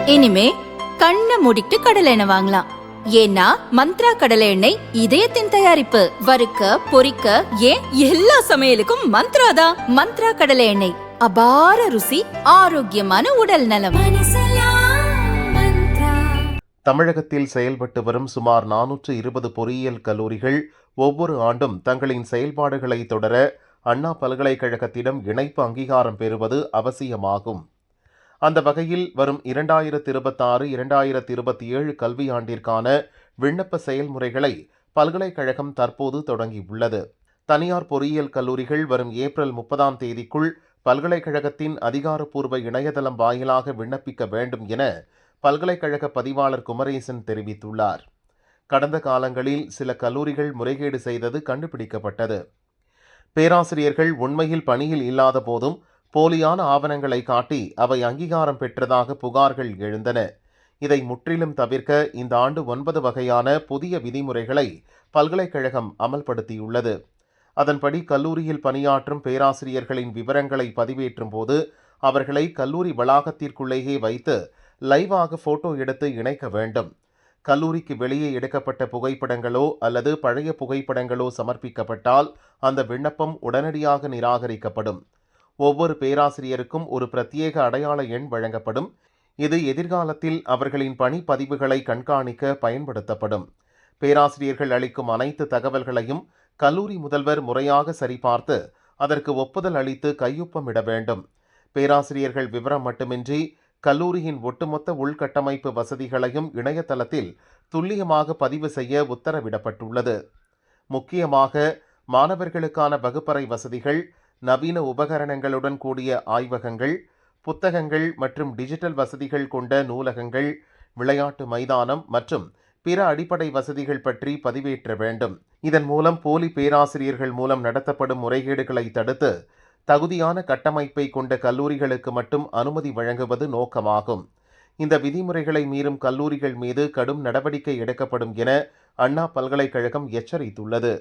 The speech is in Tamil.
இனிமே கண்ணை மூடிட்டு கடலை எண்ணெய் வாங்கலாம். ஏன்னா மந்த்ரா கடலை எண்ணெய் இதயத்தின் தயாரிப்பு. வறுக்க பொரிக்க ஏன் எல்லா சமையலுக்கும் மந்த்ரா தான். மந்த்ரா கடலை எண்ணெய், அபார ருசி, ஆரோக்கியமான உடல் நலம். தமிழகத்தில் செயல்பட்டு வரும் சுமார் 420 பொறியியல் கல்லூரிகள் ஒவ்வொரு ஆண்டும் தங்களின் செயல்பாடுகளை தொடர அண்ணா பல்கலைக்கழகத்திடம் இணைப்பு அங்கீகாரம் பெறுவது அவசியமாகும். அந்த வகையில் வரும் 2026-2027 கல்வியாண்டிற்கான விண்ணப்ப செயல்முறைகளை பல்கலைக்கழகம் தற்போது தொடங்கியுள்ளது. தனியார் பொறியியல் கல்லூரிகள் வரும் ஏப்ரல் 30ஆம் தேதிக்குள் பல்கலைக்கழகத்தின் அதிகாரப்பூர்வ இணையதளம் வாயிலாக விண்ணப்பிக்க வேண்டும் என பல்கலைக்கழக பதிவாளர் குமரேசன் தெரிவித்துள்ளார். கடந்த காலங்களில் சில கல்லூரிகள் முறைகேடு செய்தது கண்டுபிடிக்கப்பட்டது. பேராசிரியர்கள் உண்மையில் பணியில் இல்லாத போதும் போலியான ஆவணங்களை காட்டி அவை அங்கீகாரம் பெற்றதாக புகார்கள் எழுந்தன. இதை முற்றிலும் தவிர்க்க இந்த ஆண்டு 9 வகையான புதிய விதிமுறைகளை பல்கலைக்கழகம் அமல்படுத்தியுள்ளது. அதன்படி கல்லூரியில் பணியாற்றும் பேராசிரியர்களின் விவரங்களை பதிவேற்றும் போது அவர்களை கல்லூரி வளாகத்திற்குள்ளேயே வைத்து லைவாக போட்டோ எடுத்து இணைக்க வேண்டும். கல்லூரிக்கு வெளியே எடுக்கப்பட்ட புகைப்படங்களோ அல்லது பழைய புகைப்படங்களோ சமர்ப்பிக்கப்பட்டால் அந்த விண்ணப்பம் உடனடியாக நிராகரிக்கப்படும். ஒவ்வொரு பேராசிரியருக்கும் ஒரு பிரத்யேக அடையாள எண் வழங்கப்படும். இது எதிர்காலத்தில் அவர்களின் பணி பதிவுகளை கண்காணிக்க பயன்படுத்தப்படும். பேராசிரியர்கள் அளிக்கும் அனைத்து தகவல்களையும் கல்லூரி முதல்வர் முறையாக சரிபார்த்து அதற்கு ஒப்புதல் அளித்து கையொப்பமிட வேண்டும். பேராசிரியர்கள் விவரம் மட்டுமின்றி கல்லூரியின் ஒட்டுமொத்த உள்கட்டமைப்பு வசதிகளையும் இணையதளத்தில் துல்லியமாக பதிவு செய்ய உத்தரவிடப்பட்டுள்ளது. முக்கியமாக மாணவர்களுக்கான வகுப்பறை வசதிகள், நவீன உபகரணங்களுடன் கூடிய ஆய்வகங்கள், புத்தகங்கள் மற்றும் டிஜிட்டல் வசதிகள் கொண்ட நூலகங்கள், விளையாட்டு மைதானம் மற்றும் பிற அடிப்படை வசதிகள் பற்றி பதிவேற்ற வேண்டும். இதன் மூலம் போலி பேராசிரியர்கள் மூலம் நடத்தப்படும் முறைகேடுகளை தடுத்து தகுதியான கட்டமைப்பை கொண்ட கல்லூரிகளுக்கு மட்டும் அனுமதி வழங்குவது நோக்கமாகும். இந்த விதிமுறைகளை மீறும் கல்லூரிகள் மீது கடும் நடவடிக்கை எடுக்கப்படும் என அண்ணா பல்கலைக்கழகம் எச்சரித்துள்ளது.